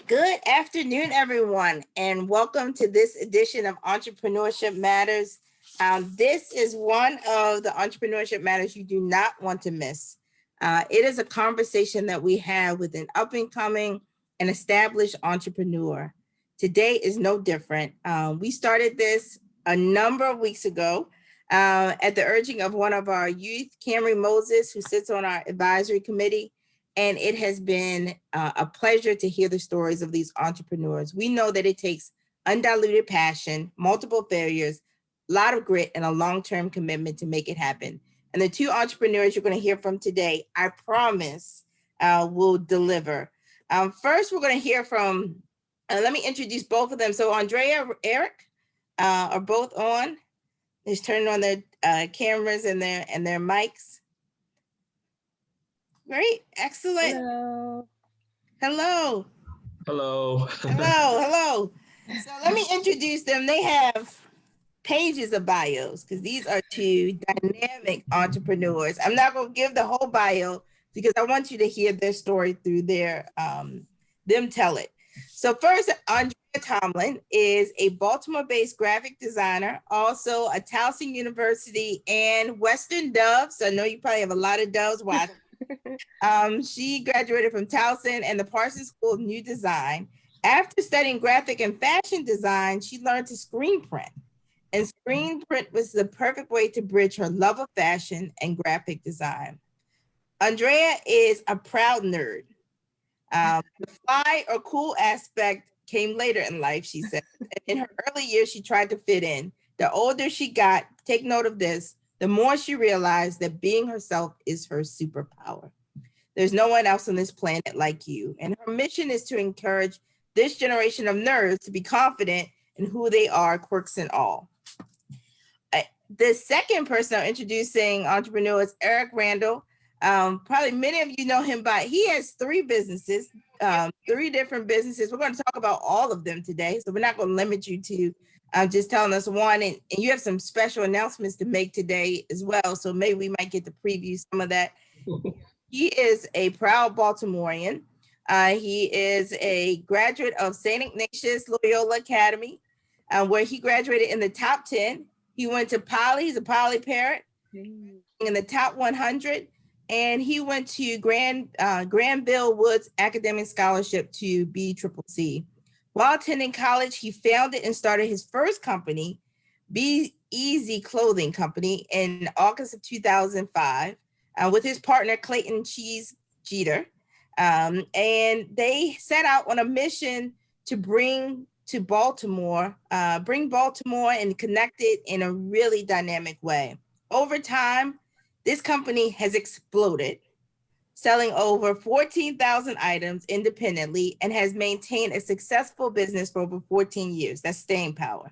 Good afternoon, everyone, and welcome to this edition of Entrepreneurship Matters. This is one of the Entrepreneurship Matters you do not want to miss. It is a conversation that we have with an up-and-coming and established entrepreneur. Today is no different. We started this a number of weeks ago at the urging of one of our youth, Camry Moses, who sits on our advisory committee. And it has been a pleasure to hear the stories of these entrepreneurs. We know that it takes undiluted passion, multiple failures, a lot of grit, and a long-term commitment to make it happen. And the two entrepreneurs you're going to hear from today, I promise, will deliver. First, we're going to hear from, let me introduce both of them. So Andrea, Eric are both on. Just turning on their cameras and their mics. Great, excellent. Hello. Hello. Hello. Hello. So let me introduce them. They have pages of bios because these are two dynamic entrepreneurs. I'm not going to give the whole bio because I want you to hear their story through their them tell it. So first, Andrea Tomlin is a Baltimore-based graphic designer, also a Towson University and Western Dove. So I know you probably have a lot of doves watching. She graduated from Towson and the Parsons School of New Design. After studying graphic and fashion design, she learned to screen print. And screen print was the perfect way to bridge her love of fashion and graphic design. Andrea is a proud nerd. The fly or cool aspect came later in life, she said. In her early years, she tried to fit in. The older she got, take note of this, the more she realized that being herself is her superpower. There's no one else on this planet like you. And her mission is to encourage this generation of nerds to be confident in who they are, quirks and all. The second person I'm introducing entrepreneur is Eric Randall. Probably many of you know him by, he has three businesses, three different businesses. We're going to talk about all of them today. So we're not going to limit you to just telling us one, and you have some special announcements to make today as well. So maybe we might get to preview some of that. He is a proud Baltimorean. He is a graduate of St. Ignatius Loyola Academy, where he graduated in the top 10. He went to Poly, he's a Poly parent, in the top 100. And he went to Granville Woods Academic Scholarship to BCCC. While attending college, he founded and started his first company, Be Easy Clothing Company, in August of 2005 with his partner, Clayton Cheese Jeter. And they set out on a mission to bring Baltimore and connect it in a really dynamic way. Over time, this company has exploded, selling over 14,000 items independently and has maintained a successful business for over 14 years. That's staying power.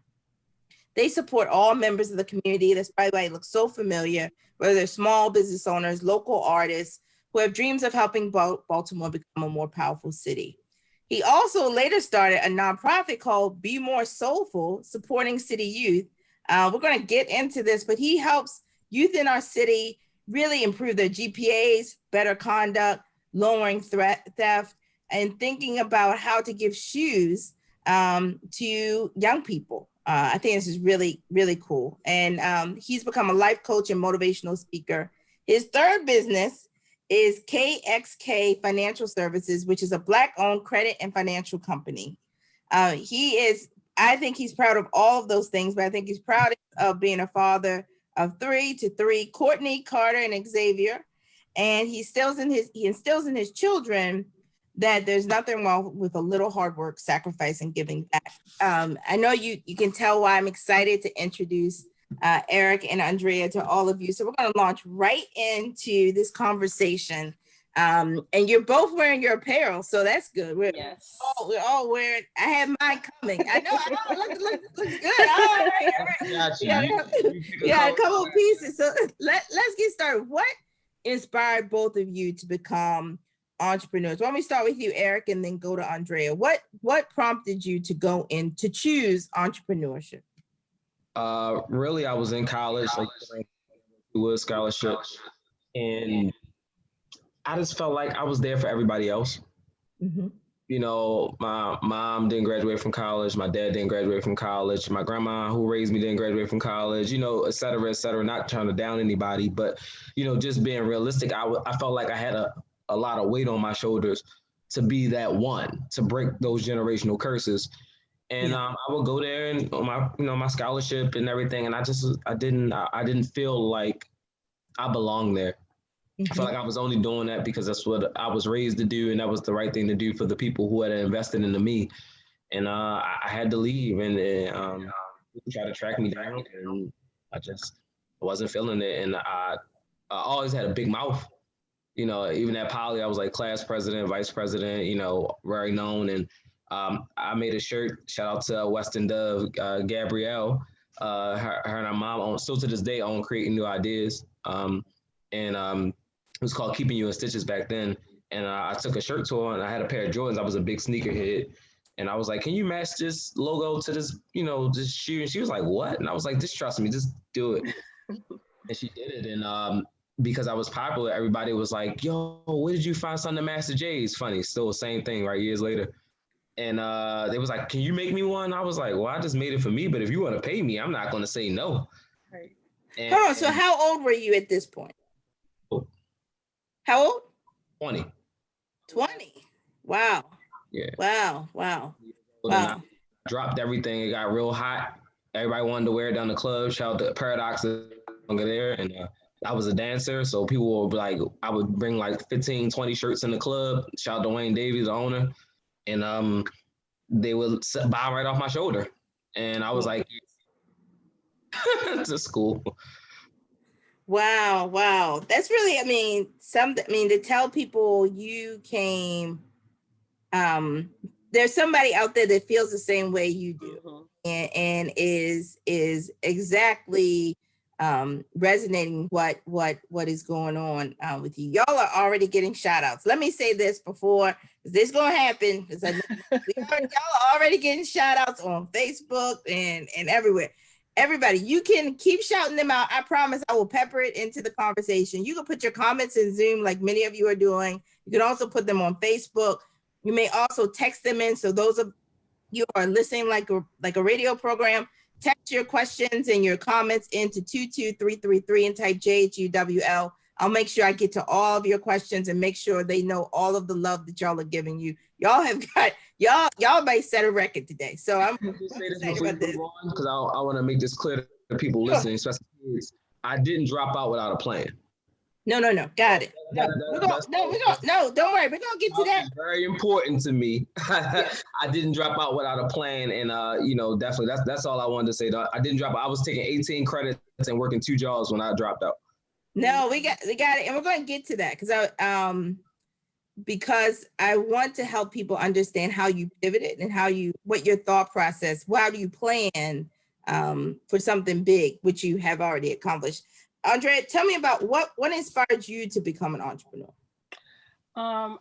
They support all members of the community. That's probably why it looks so familiar, whether they're small business owners, local artists who have dreams of helping Baltimore become a more powerful city. He also later started a nonprofit called Be More Soulful, supporting city youth. We're going to get into this, but he helps youth in our city really improve their GPAs, better conduct, lowering theft, and thinking about how to give shoes to young people. I think this is really, really cool. And he's become a life coach and motivational speaker. His third business is KXK Financial Services, which is a Black-owned credit and financial company. I think he's proud of all of those things, but I think he's proud of being a father of three, Courtney, Carter, and Xavier. And he instills in his children that there's nothing wrong with a little hard work, sacrifice, and giving back. I know you can tell why I'm excited to introduce Eric and Andrea to all of you. So we're going to launch right into this conversation. And you're both wearing your apparel, so that's good. We're all wearing. I have mine coming. I know. Looks good. All right. Yeah, a couple of pieces. So let's get started. What inspired both of you to become entrepreneurs? Why don't we start with you, Eric, and then go to Andrea? What prompted you to choose entrepreneurship? Really, I was in college, like with a scholarship, and I just felt like I was there for everybody else. Mm-hmm. you know, my mom didn't graduate from college. My dad didn't graduate from college. My grandma who raised me didn't graduate from college, you know, et cetera, et cetera. Not trying to down anybody, but, you know, just being realistic, I felt like I had a lot of weight on my shoulders to be that one, to break those generational curses. And Yeah. I would go there and on my, you know, my scholarship and everything. And I didn't feel like I belonged there. I felt Mhm. like I was only doing that because that's what I was raised to do, and that was the right thing to do for the people who had invested into me. And I had to leave, and people tried to track me down, and I just wasn't feeling it. And I always had a big mouth. You know, even at Poly, I was like class president, vice president. You know, very known. And I made a shirt. Shout out to Weston Dove, Gabrielle. Her and her mom own, still to this day own creating new ideas. And it was called Keeping You in Stitches back then. And I took a shirt to her and I had a pair of Jordans. I was a big sneakerhead. And I was like, can you match this logo to this, you know, this shoe? And she was like, what? And I was like, just trust me, just do it. And she did it. And because I was popular, everybody was like, yo, where did you find something to match the J's? Funny, still the same thing, right? Years later. And they was like, can you make me one? I was like, well, I just made it for me. But if you want to pay me, I'm not going to say no. Right. Hold on. So And how old were you at this point? oh, How old? 20. 20. Wow. Yeah. Wow. Wow. And I Wow. dropped everything. It got real hot. Everybody wanted to wear it down the club. Shout out to Paradox longer there. And I was a dancer. So people would be like, I would bring like 15, 20 shirts in the club. Shout out to Wayne Davies, the owner. And they would buy right off my shoulder. And I was like, to school. Wow. Wow. That's really, I mean, to tell people you came, there's somebody out there that feels the same way you do. Mhm. And is exactly resonating what is going on with you. Y'all are already getting shout outs. Let me say this before this gonna happen, because y'all are already getting shout outs on Facebook and everywhere. Everybody, you can keep shouting them out. I promise I will pepper it into the conversation. You can put your comments in Zoom like many of you are doing. You can also put them on Facebook. You may also text them in. So those of you are listening like a radio program, text your questions and your comments into 22333 and type JHUWL. I'll make sure I get to all of your questions and make sure they know all of the love that y'all are giving you. Y'all have got, y'all might set a record today. So I'm Just say this excited before you about this. move on, because I want to make this clear to people listening, especially kids. I didn't drop out without a plan. No. Got it. No, don't worry. We're gonna get to that. It's very important to me. Yeah. I didn't drop out without a plan, and you know, definitely that's all I wanted to say. I didn't drop out. I was taking 18 credits and working 2 jobs when I dropped out. No, we got it, and we're going to get to that because I want to help people understand how you pivoted and what your thought process. How do you plan for something big, which you have already accomplished? Andrea, tell me about what inspired you to become an entrepreneur. I've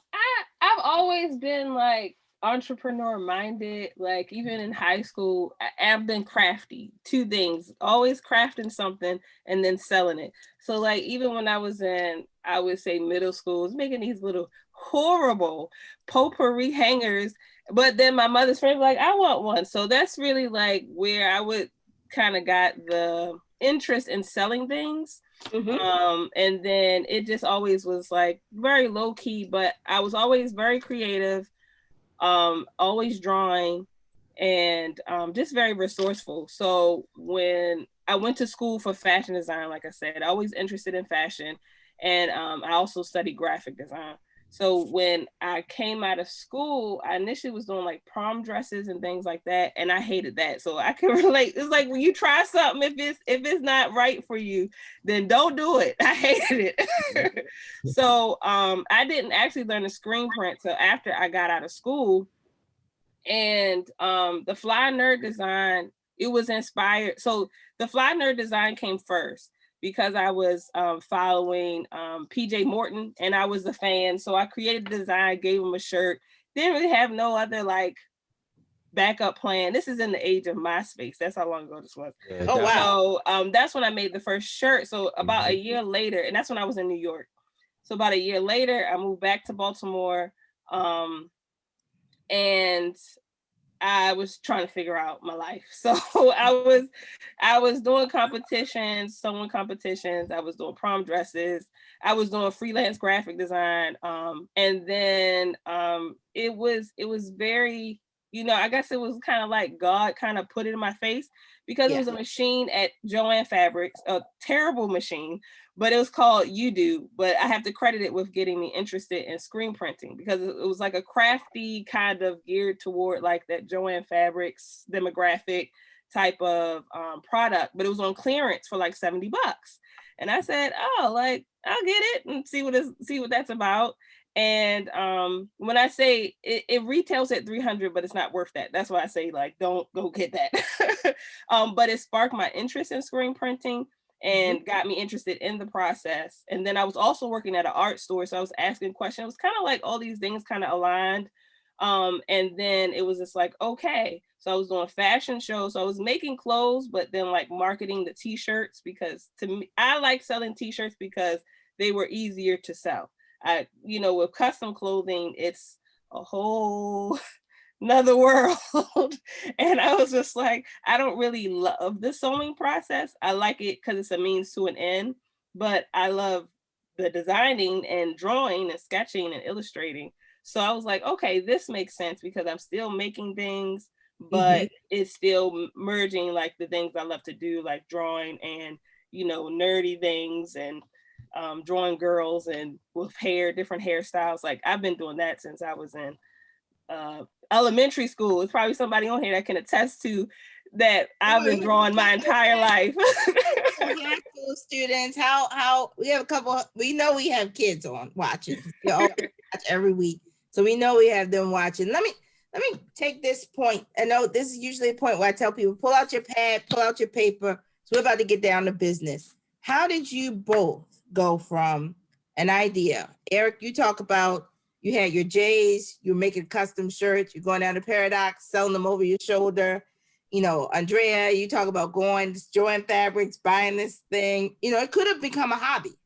always been like entrepreneur minded. Like even in high school, I've been crafty. 2 things: always crafting something and then selling it. So like even when I was in, I would say middle school, I was making these little horrible potpourri hangers. But then my mother's friend was like, I want one. So that's really like where I would kind of got the interest in selling things. Mm-hmm. And then it just always was like very low key, but I was always very creative, always drawing, and just very resourceful. So when I went to school for fashion design, like I said, always interested in fashion, and I also studied graphic design. So when I came out of school, I initially was doing like prom dresses and things like that, and I hated that. So I can relate. It's like when you try something, if it's not right for you, then don't do it. I hated it. So I didn't actually learn to screen print till after I got out of school. And the fly nerd design, it was inspired. So the fly nerd design came first because I was following PJ Morton and I was a fan. So I created the design, gave him a shirt. Didn't really have no other like backup plan. This is in the age of MySpace. That's how long ago this was. Yeah, Oh, wow. So that's when I made the first shirt. So about a year later, and that's when I was in New York. So about a year later, I moved back to Baltimore. and I was trying to figure out my life. So I was doing competitions, sewing competitions. I was doing prom dresses. I was doing freelance graphic design. And then it was very, I guess it was kind of like God kind of put it in my face, because it was a machine at Joann Fabrics, a terrible machine, but it was called You Do. But I have to credit it with getting me interested in screen printing, because it was like a crafty kind of geared toward like that Joann Fabrics demographic type of product, but it was on clearance for like $70. And I said, oh, like, I'll get it and see what that's about. And when I say it retails at $300, but it's not worth that. That's why I say, like, don't go get that. But it sparked my interest in screen printing and got me interested in the process. And then I was also working at an art store, so I was asking questions. It was kind of like all these things kind of aligned. And then it was just like, okay. So I was doing fashion shows. So I was making clothes, but then like marketing the t-shirts, because to me, I like selling t-shirts because they were easier to sell. With custom clothing, it's a whole another world. And I was just like, I don't really love the sewing process. I like it because it's a means to an end, but I love the designing and drawing and sketching and illustrating. So I was like, okay, this makes sense, because I'm still making things, but it's still merging like the things I love to do, like drawing and, nerdy things, and drawing girls and with hair, different hairstyles. Like I've been doing that since I was in elementary school. It's probably somebody on here that can attest to that. I've been drawing my entire life. High school students, how we have a couple. We know we have kids on watching. They all watch every week, so we know we have them watching. Let me take this point. I know this is usually a point where I tell people, pull out your pad, pull out your paper. So we're about to get down to business. How did you both go from an idea? Eric, you talk about you had your J's, you're making custom shirts, you're going down to Paradox, selling them over your shoulder. Andrea, you talk about going to Joann Fabrics, buying this thing. It could have become a hobby,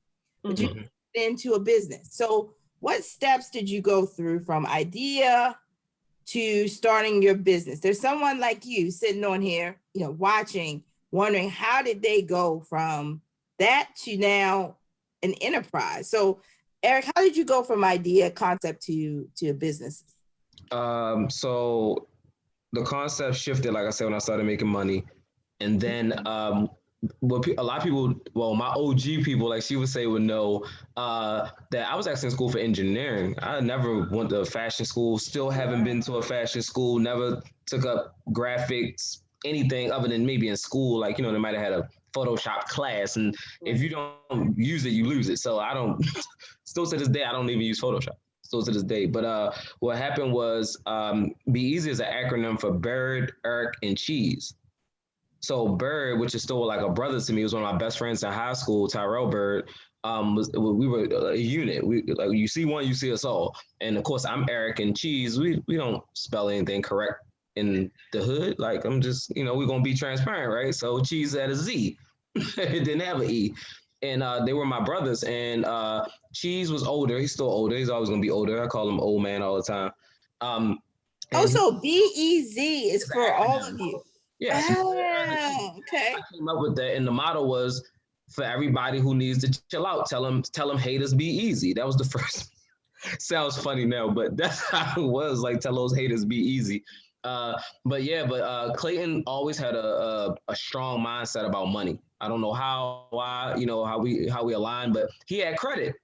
but you put it into a business. So what steps did you go through from idea to starting your business? There's someone like you sitting on here, watching, wondering how did they go from that to now an enterprise? So Eric, how did you go from idea, concept to a business? So the concept shifted, like I said, when I started making money. And then a lot of people, well, my OG people, like she would say, would know that I was actually in school for engineering. I never went to fashion school, still haven't been to a fashion school, never took up graphics, anything other than maybe in school. Like, they might have had a Photoshop class, and if you don't use it, you lose it. So I don't, still to this day, I don't even use Photoshop. Still to this day. But what happened was Be Easy is an acronym for Bird, Eric, and Cheese. So Bird, which is still like a brother to me, was one of my best friends in high school, Tyrell Bird. We were a unit. We like, you see one, you see us all. And of course, I'm Eric, and Cheese. We don't spell anything correct in the hood. Like, I'm just, we're gonna be transparent, right? So Cheese had a Z. It didn't have an E. And they were my brothers. And Cheese was older. He's still older. He's always gonna be older. I call him old man all the time. So BEZ is for all of you. Yes. Okay. I came up with that, and the motto was for everybody who needs to chill out. Tell them haters be easy. That was the first. Sounds funny now, but that's how it was. Like, tell those haters be easy. But Clayton always had a strong mindset about money. I don't know why, how we aligned, but he had credit.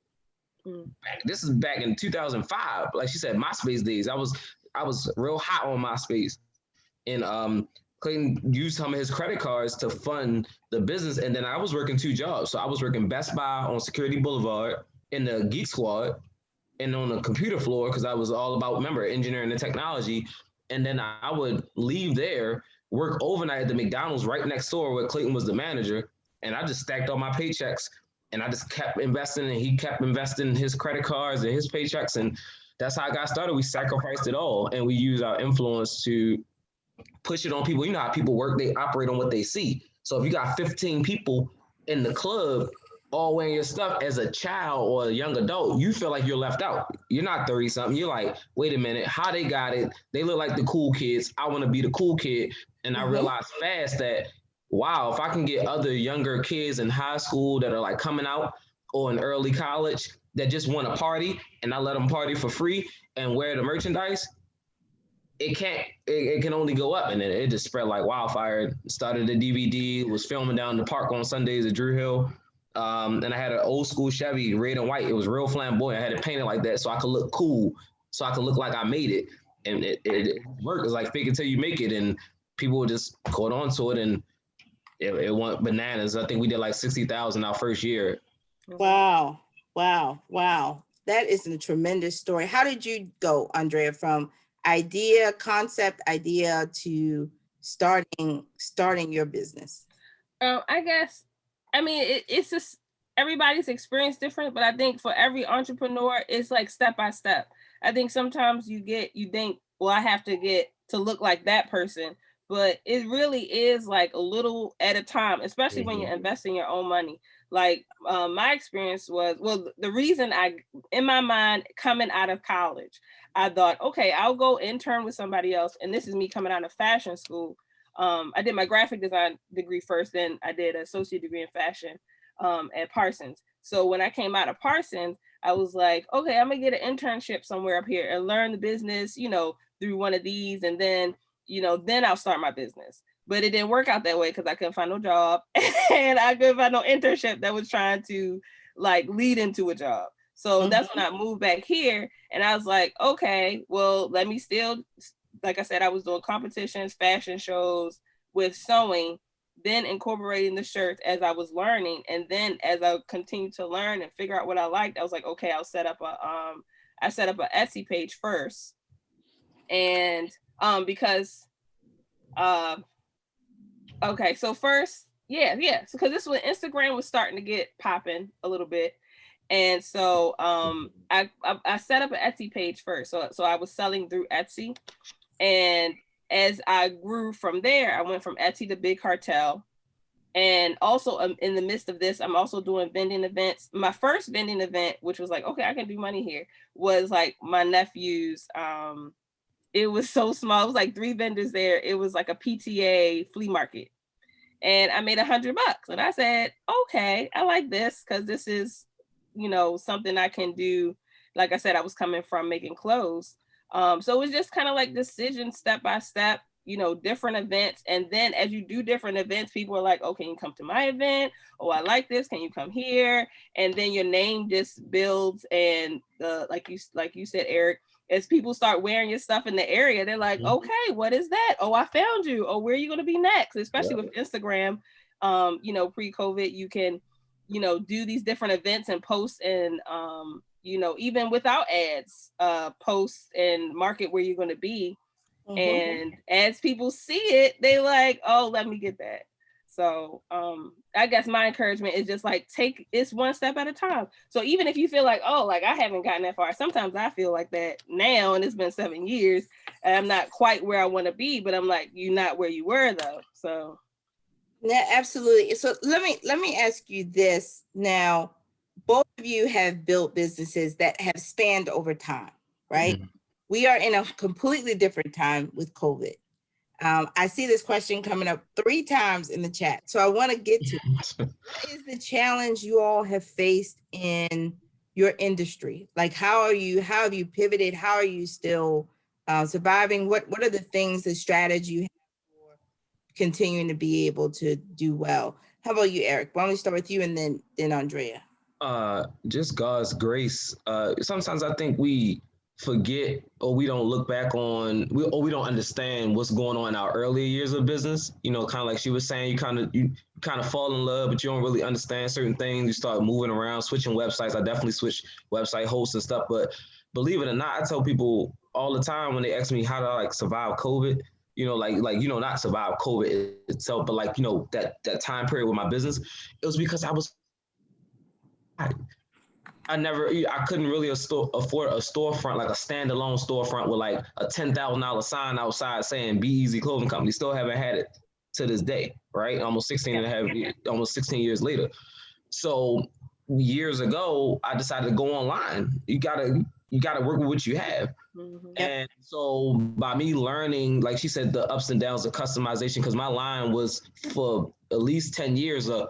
This is back in 2005. Like she said, MySpace days. I was real hot on MySpace, and Clayton used some of his credit cards to fund the business. And then I was working 2 jobs. So I was working Best Buy on Security Boulevard in the Geek Squad and on the computer floor, because I was all about, remember, engineering and technology. And then I would leave there, work overnight at the McDonald's right next door where Clayton was the manager. And I just stacked all my paychecks, and I just kept investing, and he kept investing his credit cards and his paychecks. And that's how I got started. We sacrificed it all, and we used our influence to push it on people. You know how people work, they operate on what they see. So if you got 15 people in the club all wearing your stuff as a child or a young adult, you feel like you're left out. You're not 30 something. You're like, wait a minute, how they got it? They look like the cool kids. I want to be the cool kid. And I realized fast that, wow, if I can get other younger kids in high school that are like coming out or in early college that just want to party, and I let them party for free and wear the merchandise, it can only go up. And then it just spread like wildfire. Started a DVD, was filming down in the park on Sundays at Drew Hill. And I had an old school Chevy, red and white. It was real flamboyant. I had it painted like that so I could look cool, so I could look like I made it. And it worked. It's like fake it till you make it. And people just caught on to it, and it went bananas. I think we did like 60,000 our first year. Wow. That is a tremendous story. How did you go, Andrea, from concept idea to starting your business? I guess, I mean, it's just everybody's experience different, but I think for every entrepreneur, it's like step by step. I think sometimes you think, well, I have to get to look like that person, but it really is like a little at a time, especially when you're investing your own money. Like my experience was, well, the reason in my mind, coming out of college, I thought, okay, I'll go intern with somebody else. And this is me coming out of fashion school. I did my graphic design degree first, then I did an associate degree in fashion at Parsons. So when I came out of Parsons, I was like, okay, I'm gonna get an internship somewhere up here and learn the business, through one of these. And then, then I'll start my business. But it didn't work out that way because I couldn't find no job and I couldn't find no internship that was trying to like lead into a job. So that's when I moved back here, and I was like, okay, well, let me still, like I said, I was doing competitions, fashion shows with sewing, then incorporating the shirts as I was learning. And then as I continued to learn and figure out what I liked, I was like, okay, I'll set up an Etsy page first. And because okay, so first, so because this was Instagram was starting to get popping a little bit. And so I set up an Etsy page first. So I was selling through Etsy. And as I grew from there, I went from Etsy to Big Cartel. And also in the midst of this, I'm also doing vending events. My first vending event, which was like, okay, I can do money here, was like my nephew's. It was so small. It was like 3 vendors there. It was like a PTA flea market. And I made $100. And I said, okay, I like this because this is, something I can do. Like I said, I was coming from making clothes. So it was just kind of like decision step by step, different events. And then as you do different events, people are like, oh, can you come to my event? Oh, I like this. Can you come here? And then your name just builds. And like you said, Eric, as people start wearing your stuff in the area, they're like, okay, what is that? Oh, I found you. Oh, where are you going to be next? Especially with Instagram, pre-COVID, you can, do these different events and post and, even without ads, post and market where you're going to be. And as people see it, they like, oh, let me get that. So I guess my encouragement is just like, take it's one step at a time. So even if you feel like, oh, like I haven't gotten that far, sometimes I feel like that now, and it's been 7 years and I'm not quite where I want to be, but I'm like, you're not where you were though. So yeah, absolutely. So let me ask you this now. Both of you have built businesses that have spanned over time, right? We are in a completely different time with COVID. I see this question coming up 3 times in the chat. So I want to get to what is the challenge you all have faced in your industry? Like, how have you pivoted? How are you still surviving? What are the things, the strategy you have for continuing to be able to do well? How about you, Eric? Why don't we start with you and then Andrea? Just God's grace. Sometimes I think we forget or we don't look back on we don't understand what's going on in our earlier years of business. Kind of like she was saying, you kind of fall in love, but you don't really understand certain things. You start moving around, switching websites. I definitely switched website hosts and stuff, but believe it or not, I tell people all the time when they ask me how to like survive COVID, not survive COVID itself, but like, that time period with my business, it was because I couldn't really afford a storefront, like a standalone storefront with like a $10,000 sign outside saying Be Easy Clothing Company. Still haven't had it to this day, right? Almost 16 years later. So years ago, I decided to go online. You gotta work with what you have. Mhm. And so by me learning, like she said, the ups and downs of customization, because my line was for at least 10 years a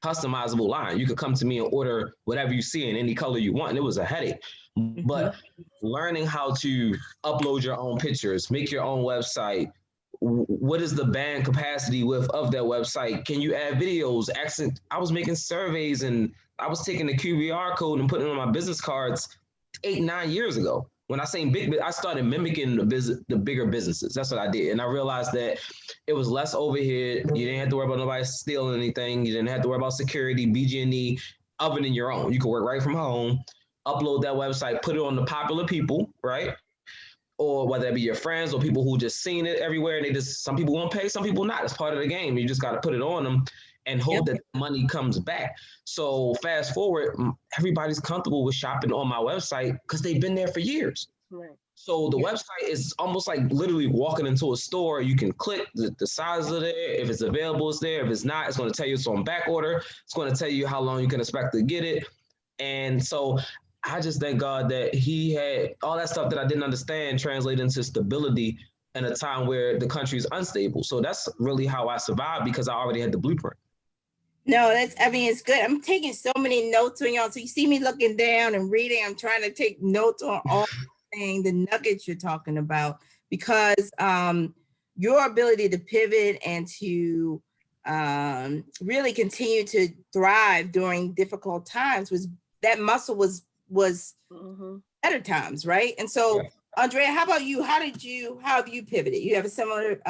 customizable line. You could come to me and order whatever you see in any color you want. And it was a headache. But learning how to upload your own pictures, make your own website, what is the band capacity of that website? Can you add videos? I was making surveys and I was taking the QBR code and putting it on my business cards 8-9 years ago. When I say big, I started mimicking the bigger businesses. That's what I did. And I realized that it was less overhead. You didn't have to worry about nobody stealing anything. You didn't have to worry about security, BG&E, other than your own. You could work right from home, upload that website, put it on the popular people, right? Or whether it be your friends or people who just seen it everywhere. And some people won't pay, some people not. It's part of the game. You just got to put it on them and hope that money comes back. So fast forward, everybody's comfortable with shopping on my website because they've been there for years. Right. So the website is almost like literally walking into a store. You can click the size of it. If it's available, it's there. If it's not, it's going to tell you it's on back order. It's going to tell you how long you can expect to get it. And so I just thank God that he had all that stuff that I didn't understand translate into stability in a time where the country is unstable. So that's really how I survived, because I already had the blueprint. No, it's good. I'm taking so many notes on y'all. So you see me looking down and reading. I'm trying to take notes on all the nuggets you're talking about, because your ability to pivot and to really continue to thrive during difficult times that muscle was better times, right? And so, Andrea, how about you? How have you pivoted? You have a similar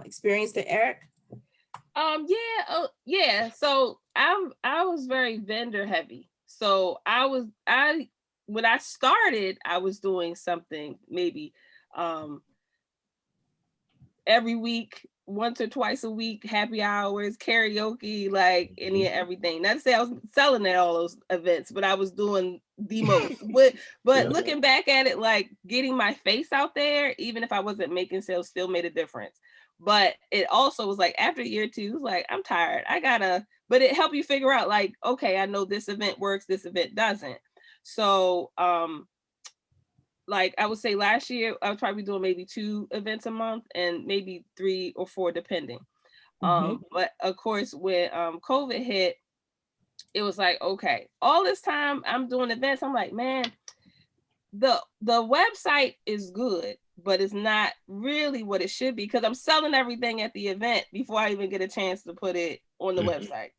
experience to Eric? Yeah. So I was very vendor heavy. So when I started, I was doing something maybe every week, once or twice a week, happy hours, karaoke, like any and everything. Not to say I was selling at all those events, but I was doing the most. But looking back at it, like getting my face out there, even if I wasn't making sales, still made a difference. But it also was like after year 2, it was like, I'm tired. But it helped you figure out like, okay, I know this event works, this event doesn't. So like I would say last year, I was probably doing maybe 2 events a month and maybe 3 or 4 depending. But of course, when COVID hit, it was like, okay, all this time I'm doing events. I'm like, man, the website is good, but it's not really what it should be, because I'm selling everything at the event before I even get a chance to put it on the website.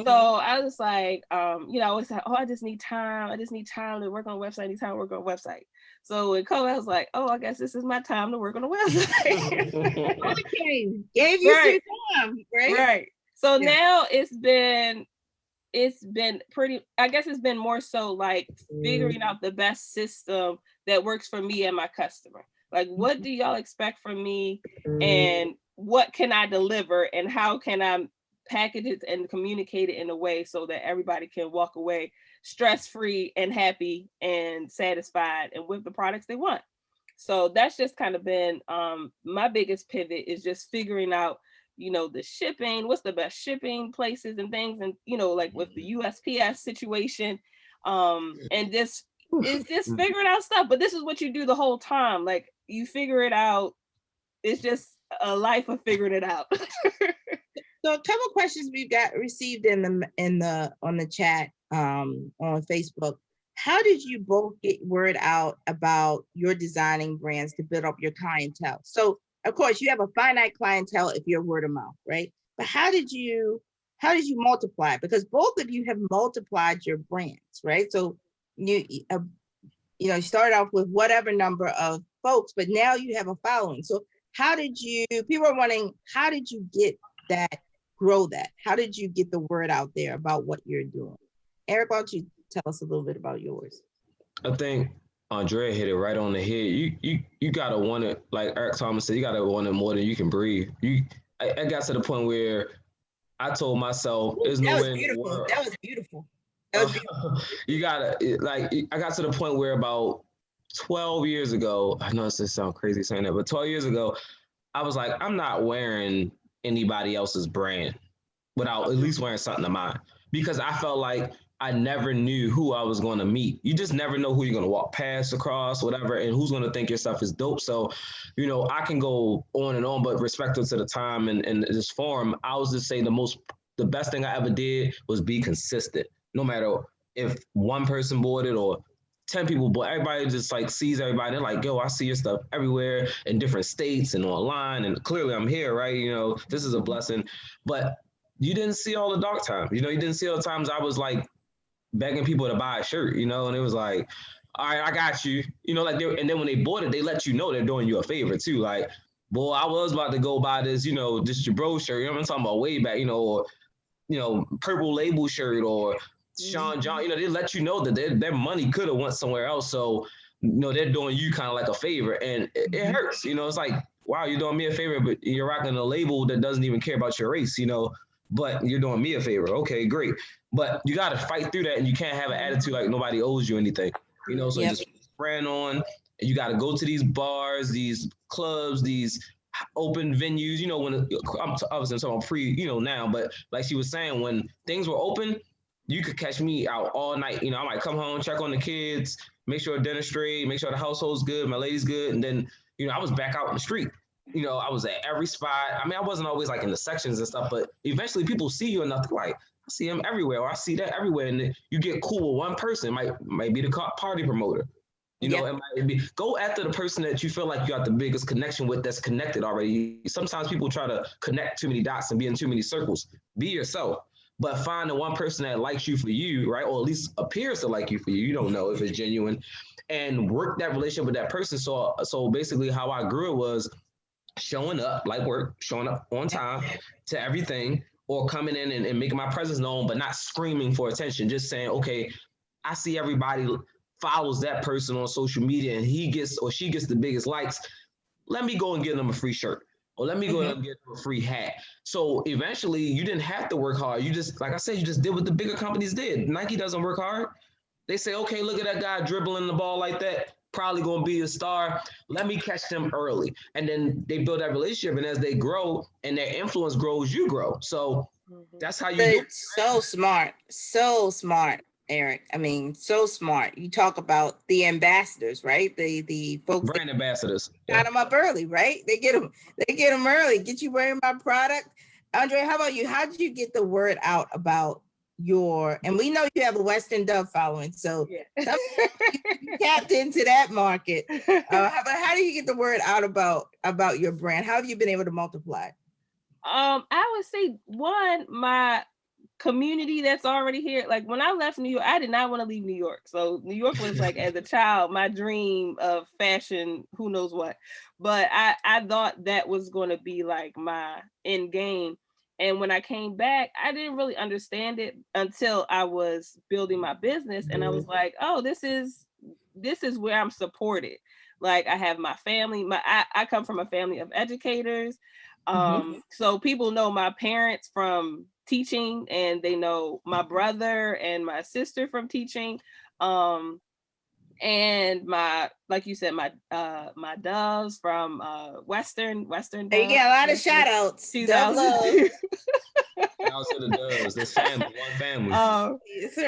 So I was like, I was like, I just need time. I just need time to work on a website. I need time to work on a website. So when COVID, I was like, oh, I guess this is my time to work on a website. Okay, gave you some time, right? Right. So now it's been pretty, I guess it's been more so like figuring out the best system that works for me and my customer. Like, what do y'all expect from me, and what can I deliver, and how can I package it and communicate it in a way so that everybody can walk away stress-free and happy and satisfied and with the products they want. So that's just kind of been my biggest pivot, is just figuring out, the shipping, what's the best shipping places and things. And, like with the USPS situation, and it's just figuring out stuff. But this is what you do the whole time. Like you figure it out. It's just a life of figuring it out. So a couple questions we got received on the chat on Facebook. How did you both get word out about your designing brands to build up your clientele? So of course you have a finite clientele if you're word of mouth, right? But how did you multiply? Because both of you have multiplied your brands, right? So you started off with whatever number of folks, but now you have a following. So people are wondering, how did you grow that? How did you get the word out there about what you're doing? Eric, why don't you tell us a little bit about yours? I think Andrea hit it right on the head. You gotta want it, like Eric Thomas said, you gotta want it more than you can breathe. I got to the point where I told myself, there's no way in the world. That was beautiful. You gotta, like, I got to the point where about 12 years ago, I know this sounds crazy saying that, but 12 years ago, I was like, I'm not wearing anybody else's brand without at least wearing something of mine, because I felt like I never knew who I was going to meet. You just never know who you're going to walk past, across, whatever, and who's going to think your stuff is dope. So, I can go on and on, but respectful to the time and this forum, I was just say the best thing I ever did was be consistent. No matter if one person bought it or 10 people bought, everybody just like sees everybody. They're like, yo, I see your stuff everywhere in different states and online. And clearly I'm here, right? This is a blessing. But you didn't see all the dark times. You didn't see all the times I was like begging people to buy a shirt, and it was like, all right, I got you, and then when they bought it, they let you know they're doing you a favor too. Like, boy, I was about to go buy this, this your bro shirt, what I'm talking about, way back, or, Purple Label shirt or Sean John, they let you know that their money could have went somewhere else. So, they're doing you kind of like a favor, and it hurts, it's like, wow, you're doing me a favor, but you're rocking a label that doesn't even care about your race, but you're doing me a favor. Okay, great. But you got to fight through that, and you can't have an attitude like nobody owes you anything, so just ran on, and you got to go to these bars, these clubs, these open venues, when I'm obviously talking pre, now, but like she was saying, when things were open, you could catch me out all night. I might come home, check on the kids, make sure dinner's straight, make sure the household's good, my lady's good. And then, I was back out in the street. I was at every spot. I mean, I wasn't always like in the sections and stuff, but eventually people see you enough to like, I see him everywhere, or I see that everywhere. And then you get cool with one person, might be the party promoter. It might be, go after the person that you feel like you got the biggest connection with, that's connected already. Sometimes people try to connect too many dots and be in too many circles. Be yourself, but find the one person that likes you for you, right? Or at least appears to like you for you. You don't know if it's genuine, and work that relationship with that person. So basically how I grew it was showing up like work, showing up on time to everything, or coming in and making my presence known, but not screaming for attention. Just saying, okay, I see everybody follows that person on social media and he gets or she gets the biggest likes. Let me go and get them a free shirt, or let me go and get them a free hat. So eventually you didn't have to work hard. You just, like I said, you just did what the bigger companies did. Nike doesn't work hard. They say, okay, look at that guy dribbling the ball like that, probably going to be a star. Let me catch them early. And then they build that relationship. And as they grow and their influence grows, you grow. So that's how you do it. So smart, Eric. I mean, so smart. You talk about the ambassadors, right? The folks, brand ambassadors. Got them up early, right? They get them early. Get you wearing my product. Andrea, how about you? How did you get the word out about and we know you have a Western Dove following, so you tapped into that market. How do you get the word out about your brand? How have you been able to multiply? I would say my community that's already here. Like when I left New York, I did not want to leave New York. So New York was like, as a child, my dream of fashion, who knows what. But I thought that was going to be like my end game. And when I came back, I didn't really understand it until I was building my business. And I was like, oh, this is where I'm supported. Like I have my family, I come from a family of educators. So people know my parents from teaching, and they know my brother and my sister from teaching. And my, like you said, my doves from Western. There you get a lot of shout outs. Dove love. Shout to the doves. This family, one family.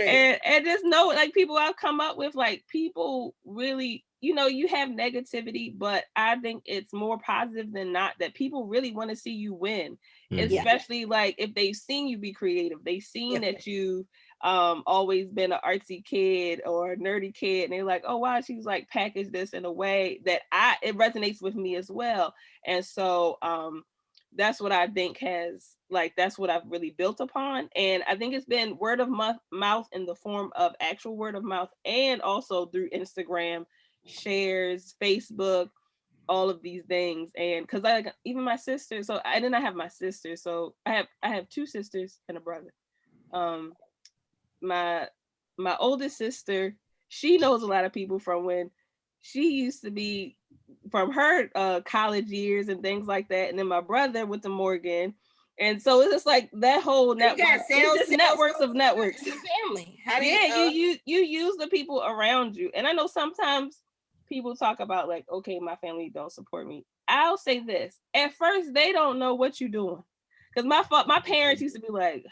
And just know, like, people I've come up with, like, people really, you have negativity, but I think it's more positive than not that people really want to see you win. Especially like if they've seen you be creative, they've seen that you've always been an artsy kid or a nerdy kid, and they're like, oh wow, she's like packaged this in a way that it resonates with me as well. And so that's what I think that's what I've really built upon. And I think it's been word of mouth in the form of actual word of mouth, and also through Instagram shares, Facebook, all of these things. And because even my sister, so I did not have my sister, so I have two sisters and a brother. My oldest sister, she knows a lot of people from when she used to be, from her college years and things like that. And then my brother went to Morgan. And so it's just like that whole network. It's just networks of networks. Family. You use the people around you. And I know sometimes people talk about like, okay, my family don't support me. I'll say this. At first, they don't know what you're doing. Because my parents used to be like,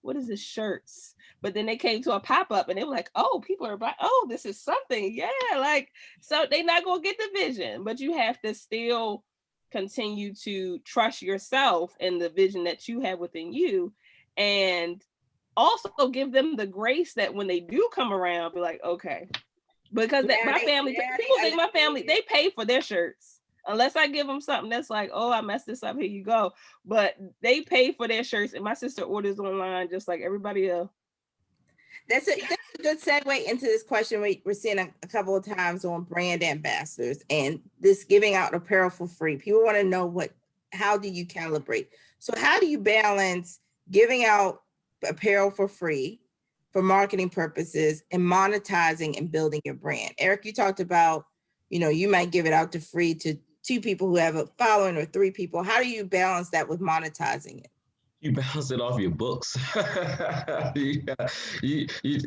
what is this, shirts? But then they came to a pop-up and they were like, oh, people are buying, oh, this is something. Yeah, like, so they're not gonna get the vision, but you have to still continue to trust yourself and the vision that you have within you, and also give them the grace that when they do come around, be like, okay, because that my family, people think my family, they pay for their shirts. Unless I give them something that's like, oh, I messed this up, here you go. But they pay for their shirts, and my sister orders online just like everybody else. That's a good segue into this question we're seeing a couple of times on brand ambassadors and this giving out apparel for free. People want to know how do you calibrate? So how do you balance giving out apparel for free for marketing purposes and monetizing and building your brand? Eric, you talked about, you might give it out to free to 2 people who have a following or 3 people. How do you balance that with monetizing it? You bounce it off your books. you,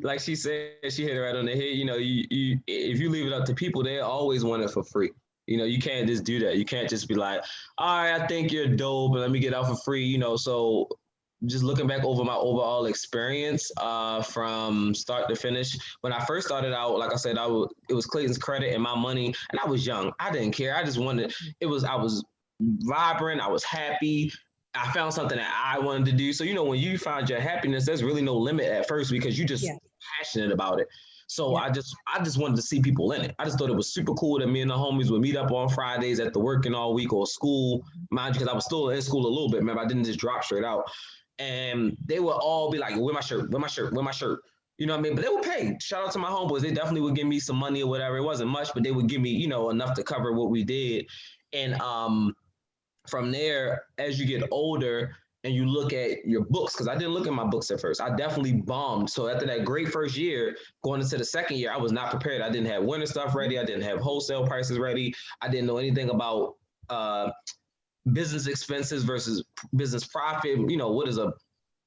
like she said, she hit it right on the head. If you leave it up to people, they always want it for free. You can't just do that. You can't just be like, all right, I think you're dope, but let me get out for free. So just looking back over my overall experience from start to finish, when I first started out, like I said, it was Clayton's credit and my money, and I was young. I didn't care. I just wanted. I was vibrant. I was happy. I found something that I wanted to do. So, when you find your happiness, there's really no limit at first because you just passionate about it. So I just wanted to see people in it. I just thought it was super cool that me and the homies would meet up on Fridays at the working all week or school, mind you, because I was still in school a little bit. Remember, I didn't just drop straight out. And they would all be like, where my shirt, where my shirt, where my shirt. You know what I mean? But they would pay. Shout out to my homeboys. They definitely would give me some money or whatever. It wasn't much, but they would give me, enough to cover what we did. And from there, as you get older and you look at your books, because I didn't look at my books at first. I definitely bombed. So after that great first year, going into the second year, I was not prepared. I didn't have winter stuff ready. I didn't have wholesale prices ready. I didn't know anything about business expenses versus business profit. What is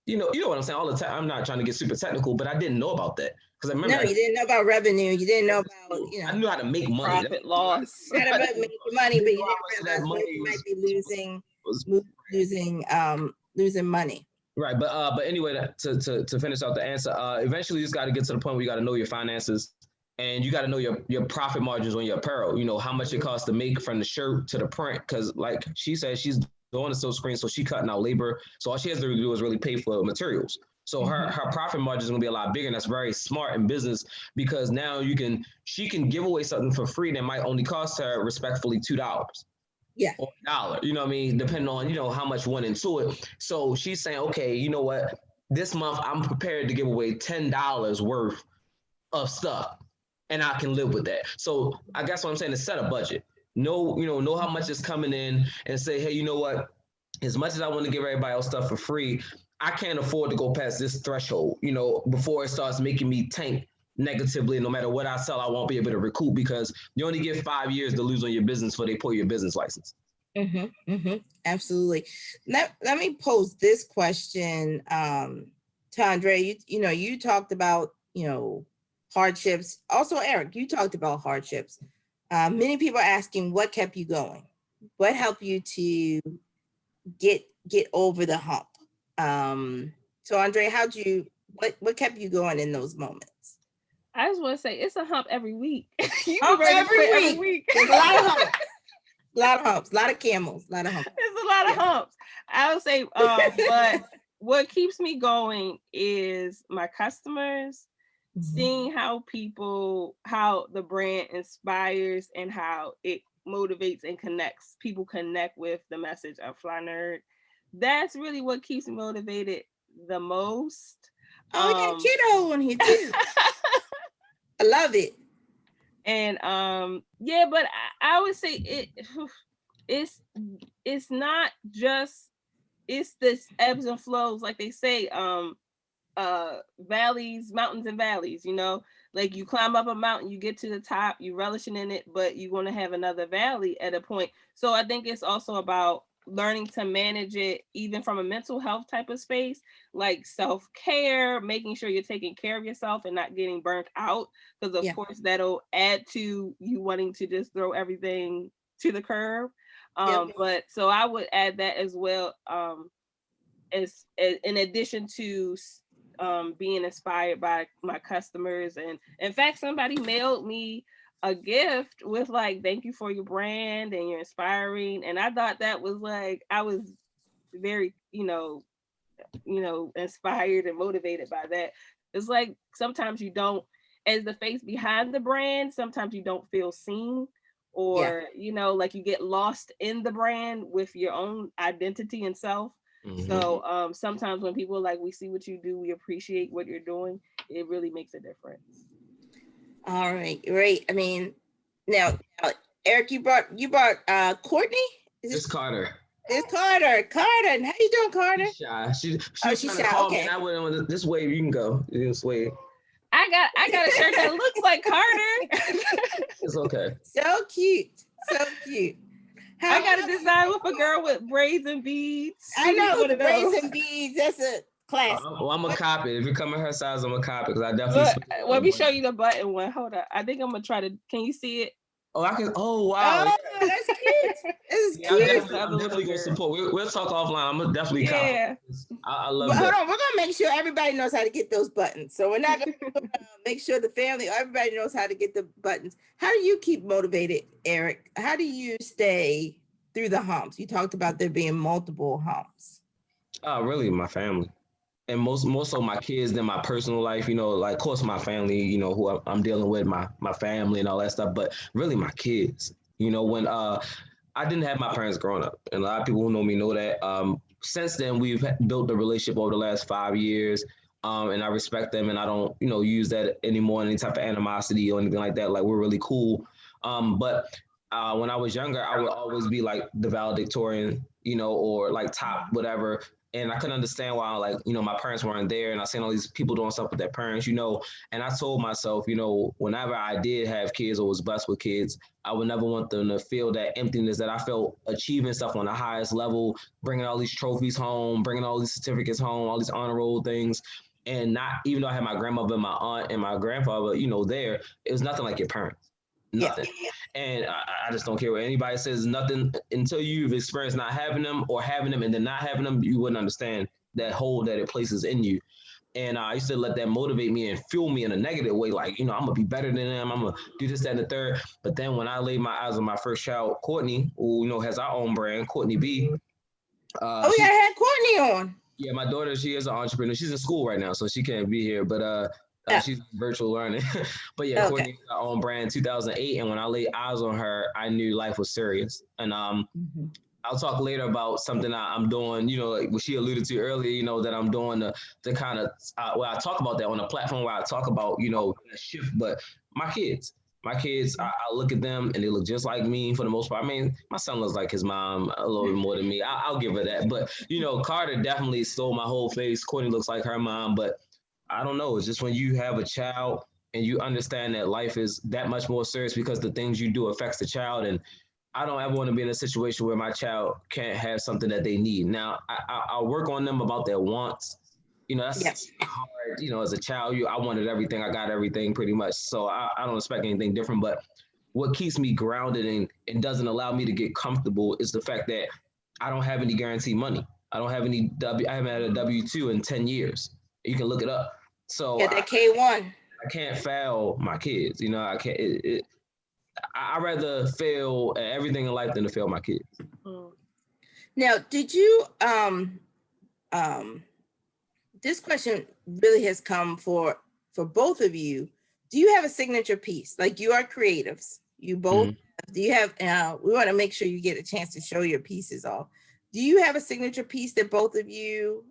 you know what I'm saying all the time. I'm not trying to get super technical, but I didn't know about that. Because I remember you didn't know about revenue. You didn't know about, I knew how to make money. Profit loss. You had to make money, but you didn't realize what you might be losing money. Right, but anyway, to finish out the answer, eventually you just got to get to the point where you got to know your finances, and you got to know your profit margins on your apparel. How much it costs to make from the shirt to the print, because like she said, she's doing the silk screen, so she cutting out labor. So all she has to do is really pay for materials. So her profit margin is gonna be a lot bigger, and that's very smart in business because now she can give away something for free that might only cost her respectfully $2. Yeah. Or $1, you know what I mean? Depending on, how much went into it. So she's saying, okay, you know what? This month I'm prepared to give away $10 worth of stuff, and I can live with that. So I guess what I'm saying is set a budget. Know how much is coming in and say, hey, you know what? As much as I want to give everybody else stuff for free, I can't afford to go past this threshold, before it starts making me tank negatively. No matter what I sell, I won't be able to recoup because you only get 5 years to lose on your business before they pull your business license. Absolutely. Let me pose this question to Andrea. You talked about, hardships. Also, Eric, you talked about hardships. Many people are asking what kept you going? What helped you to get over the hump? So Andrea, what kept you going in those moments? I just want to say it's a hump every week. every week. There's a lot of humps. A lot of humps, a lot of camels, a lot of humps. There's a lot of humps. I would say, but what keeps me going is my customers, seeing how the brand inspires and how it motivates and connects. People connect with the message of Fly Nerd. That's really what keeps me motivated the most. Oh, we got a kiddo on here too. I love it. And but I would say it's not just, it's this ebbs and flows, like they say, valleys, mountains and valleys, like you climb up a mountain, you get to the top, you relishing in it, but you're going to have another valley at a point. So I think it's also about learning to manage it, even from a mental health type of space, like self-care, making sure you're taking care of yourself and not getting burnt out, because of course that'll add to you wanting to just throw everything to the curb. But so I would add that as well. as in addition to being inspired by my customers. And in fact, somebody mailed me a gift with like, thank you for your brand and you're inspiring. And I thought that was like, I was very, inspired and motivated by that. It's like sometimes you don't, as the face behind the brand, sometimes you don't feel seen, or like you get lost in the brand with your own identity and self. Mhm. So sometimes when people are like, we see what you do, we appreciate what you're doing, it really makes a difference. All right, great. I mean, now Eric, you brought Courtney. It's Carter. It's Carter. Carter, how you doing, Carter? She's shy. She's she's trying to shy. call Okay. me, and I went on this way. You can go this way. I got a shirt that looks like Carter. It's okay. So cute. So cute. I got a design with a girl with braids and beads. I know, the braids and beads. That's a class. Well, I'm a copy. If you come in her size, I'm a copy because I definitely. Look, let me show you the button one. Hold up. I think I'm gonna try to. Can you see it? Oh, I can. Oh, wow. Oh, that's cute. This is Yeah, cute. I'm definitely gonna support. We'll talk offline. I'm gonna definitely Yeah. I love But that. hold on, we're gonna make sure everybody knows how to get those buttons. So we're not gonna make sure the family, everybody knows how to get the buttons. How do you keep motivated, Eric? How do you stay through the humps? You talked about there being multiple humps. Really, my family. And more so my kids than my personal life, like of course my family, who I'm dealing with, my family and all that stuff, but really my kids, when I didn't have my parents growing up, and a lot of people who know me know that. Since then, we've built the relationship over the last 5 years, and I respect them, and I don't, use that anymore, any type of animosity or anything like that. Like, we're really cool. But when I was younger, I would always be like the valedictorian, or like top whatever. And I couldn't understand why, like, my parents weren't there, and I seen all these people doing stuff with their parents, and I told myself, whenever I did have kids or was blessed with kids, I would never want them to feel that emptiness that I felt achieving stuff on the highest level, bringing all these trophies home, bringing all these certificates home, all these honor roll things. And not, even though I had my grandmother and my aunt and my grandfather, there, it was nothing like your parents. Nothing. Yeah. And I just don't care what anybody says. Nothing until you've experienced not having them or having them and then not having them, you wouldn't understand that hole that it places in you. And I used to let that motivate me and fuel me in a negative way. Like, I'm going to be better than them. I'm going to do this, that, and the third. But then when I laid my eyes on my first child, Courtney, who, has our own brand, Courtney B. I had Courtney on. Yeah, my daughter, she is an entrepreneur. She's in school right now, so she can't be here. But she's virtual learning. But yeah, okay. Courtney has her own brand in 2008. And when I laid eyes on her, I knew life was serious. And I'll talk later about something I'm doing, like what she alluded to earlier, that I'm doing the kind of, I talk about that on a platform where I talk about, a shift. But my kids, I look at them and they look just like me for the most part. I mean, my son looks like his mom a little bit more than me. I'll give her that. But, Carter definitely stole my whole face. Courtney looks like her mom, but I don't know. It's just when you have a child and you understand that life is that much more serious because the things you do affects the child. And I don't ever want to be in a situation where my child can't have something that they need. Now, I'll work on them about their wants. That's hard. As a child, I wanted everything. I got everything pretty much. So I don't expect anything different. But what keeps me grounded and doesn't allow me to get comfortable is the fact that I don't have any guaranteed money. I don't have any I haven't had a W-2 in 10 years. You can look it up. So get that K-1. I can't fail my kids. I can't. I'd rather fail at everything in life than to fail my kids. Now, did you this question really has come for both of you. Do you have a signature piece? Like, you are creatives. You both do you have we want to make sure you get a chance to show your pieces off. Do you have a signature piece that both of you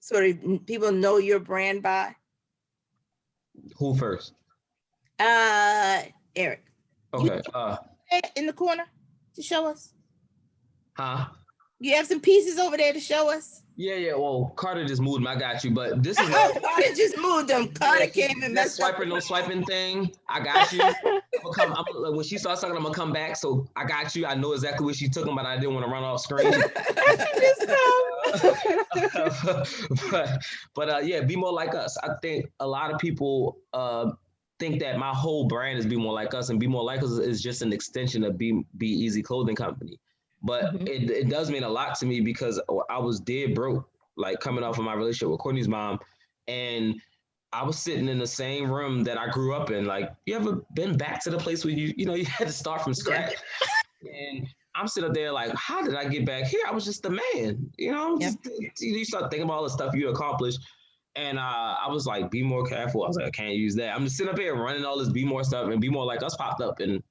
sort of people know your brand by? Who first? Eric. Okay. In the corner to show us. Huh? You have some pieces over there to show us? Yeah. Well, Carter just moved them. I got you, but this is Carter just moved them. Carter came and messed up. No swiping thing. I got you. When she starts talking, I'm gonna come back. So I got you. I know exactly where she took them, but I didn't want to run off screen. but yeah, be more like us. I think a lot of people think that my whole brand is Be More Like Us, and Be More Like Us is just an extension of Be Easy Clothing Company. But it does mean a lot to me because I was dead broke, like coming off of my relationship with Courtney's mom. And I was sitting in the same room that I grew up in. Like, you ever been back to the place where you had to start from scratch? And I'm sitting up there like, how did I get back here? I was just a man, you start thinking about all the stuff you accomplished. And I was like, be more careful. I was like, I can't use that. I'm just sitting up here running all this Be More stuff, and Be More Like Us popped up. And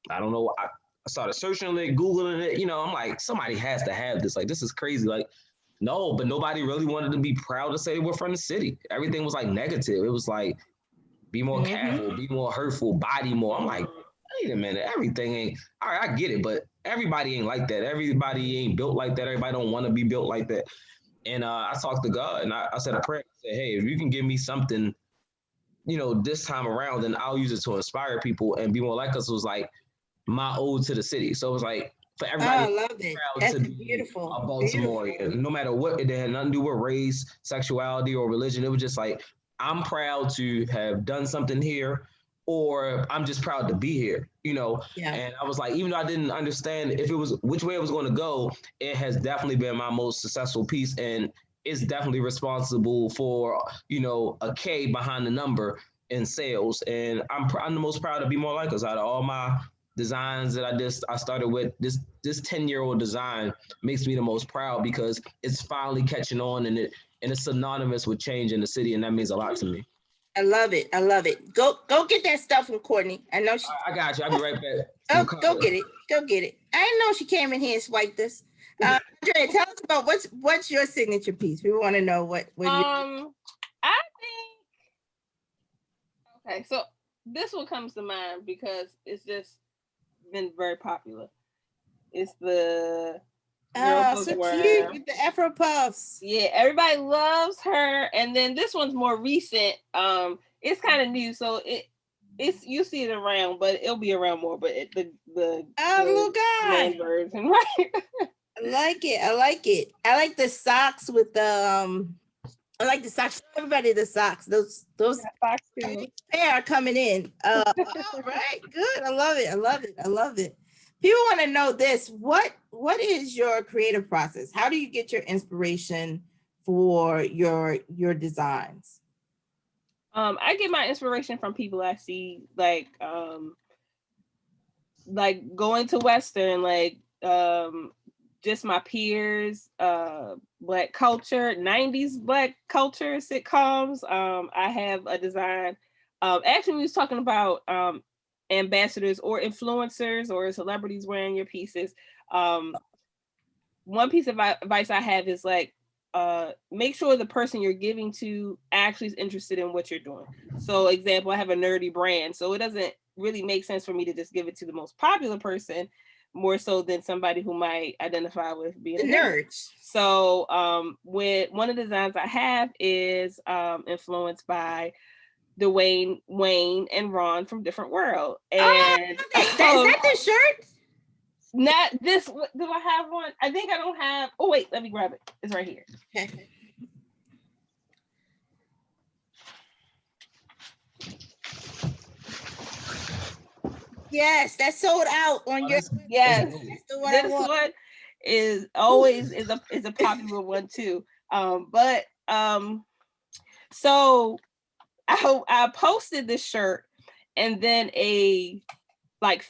I don't know, I started searching it, Googling it. I'm like, somebody has to have this. Like, this is crazy. Like, no, but nobody really wanted to be proud to say we're from the city. Everything was like negative. It was like, be more careful, be more hurtful, body more. I'm like, wait a minute, everything ain't, all right, I get it, but everybody ain't like that. Everybody ain't built like that. Everybody don't want to be built like that. And I talked to God, and I said a prayer. I said, hey, if you can give me something, this time around, then I'll use it to inspire people. And Be More Like Us was like my ode to the city. So it was like, for everybody, I love it. That's beautiful. A Baltimorean, no matter what, it had nothing to do with race, sexuality, or religion. It was just like, I'm proud to have done something here, or I'm just proud to be here, And I was like, even though I didn't understand if it was which way it was going to go, it has definitely been my most successful piece, and it's definitely responsible for a K behind the number in sales. And I'm the most proud to Be More Like Us out of all my designs that I started with. This 10-year-old design makes me the most proud because it's finally catching on, and it's synonymous with change in the city, and that means a lot to me. I love it. I love it. Go get that stuff from Courtney. I know she. I got you. I'll be right back. Go get it. Go get it. I didn't know she came in here and swiped this. Andrea, tell us about what's your signature piece. We want to know what I think. Okay, so this one comes to mind because it's just been very popular. It's the so cute with the Afro puffs. Yeah, everybody loves her. And then this one's more recent. It's kind of new, so it's you see it around, but it'll be around more. But the little guy main version, right? I like it. I like the socks with the I like the socks. Everybody, the socks. Those pair are coming in. Right, good. I love it. People want to know this. What is your creative process? How do you get your inspiration for your designs? I get my inspiration from people I see, like going to Western, just my peers, Black culture, 90s Black culture sitcoms. I have a design. Actually, we was talking about ambassadors or influencers or celebrities wearing your pieces. One piece of advice I have is make sure the person you're giving to actually is interested in what you're doing. So example, I have a nerdy brand, so it doesn't really make sense for me to just give it to the most popular person, more so than somebody who might identify with being a nerd. So when one of the designs I have is influenced by Dwayne, Wayne, and Ron from Different World. And is that the shirt? Not this. Do I have one? I think I don't have. Oh wait, let me grab it. It's right here. Okay. Yes, that's sold out on your. Yes, this one is always is a popular one too. So I posted this shirt, and then a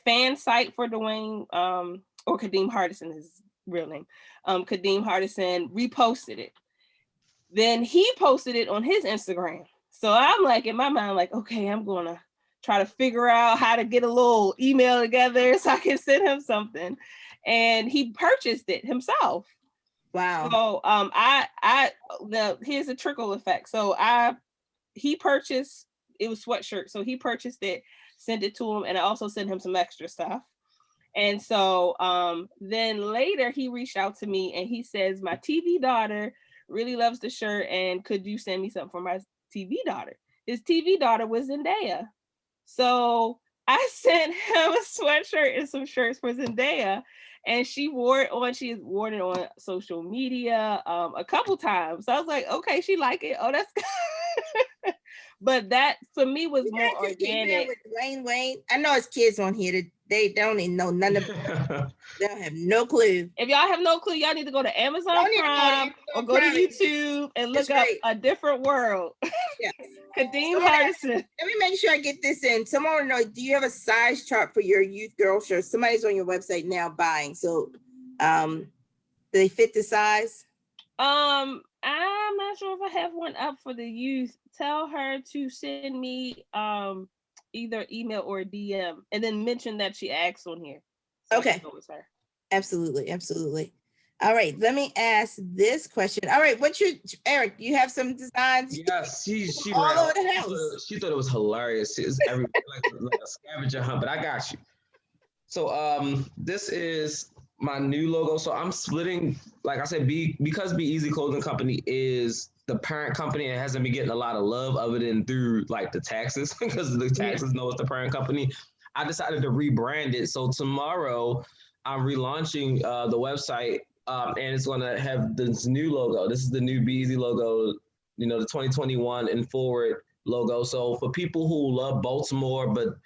fan site for Dwayne or Kadeem Hardison, his real name, Kadeem Hardison reposted it. Then he posted it on his Instagram. So I'm in my mind, okay, I'm gonna try to figure out how to get a little email together so I can send him something. And he purchased it himself. Wow. So here's a trickle effect. So he purchased, it was sweatshirt. So he purchased it, sent it to him, and I also sent him some extra stuff. And so then later he reached out to me and he says, my TV daughter really loves the shirt, and could you send me something for my TV daughter? His TV daughter was Zendaya. So I sent him a sweatshirt and some shirts for Zendaya, and she wore it on social media a couple times. So I was like, okay, she like it. Oh, that's good. But that for me was more organic. With Wayne. I know it's kids on here They don't even know none of it. They don't have no clue. If y'all have no clue, y'all need to go to Amazon Y'all need to go to Prime or go to Amazon Prime. YouTube and look That's up right. A Different World. Yeah. Kadeem Someone Hardison. Let me make sure I get this in. Someone want to know, do you have a size chart for your youth girl shirts? Somebody's on your website now buying. So do they fit the size? I'm not sure if I have one up for the youth. Tell her to send me either email or a DM and then mention that she asked on here. So Okay. I can know it's her. Absolutely. Absolutely. All right. Let me ask this question. All right. Eric, you have some designs? Yes, she all ran over the house. She thought it was hilarious. It was like a scavenger hunt, but I got you. So this is my new logo. So I'm splitting, like I said, because Be Easy Clothing Company is the parent company and hasn't been getting a lot of love other than through like the taxes, because the taxes know it's the parent company. I decided to rebrand it. So tomorrow I'm relaunching the website, and it's going to have this new logo. This is the new Be Easy logo, the 2021 and forward logo. So for people who love Baltimore but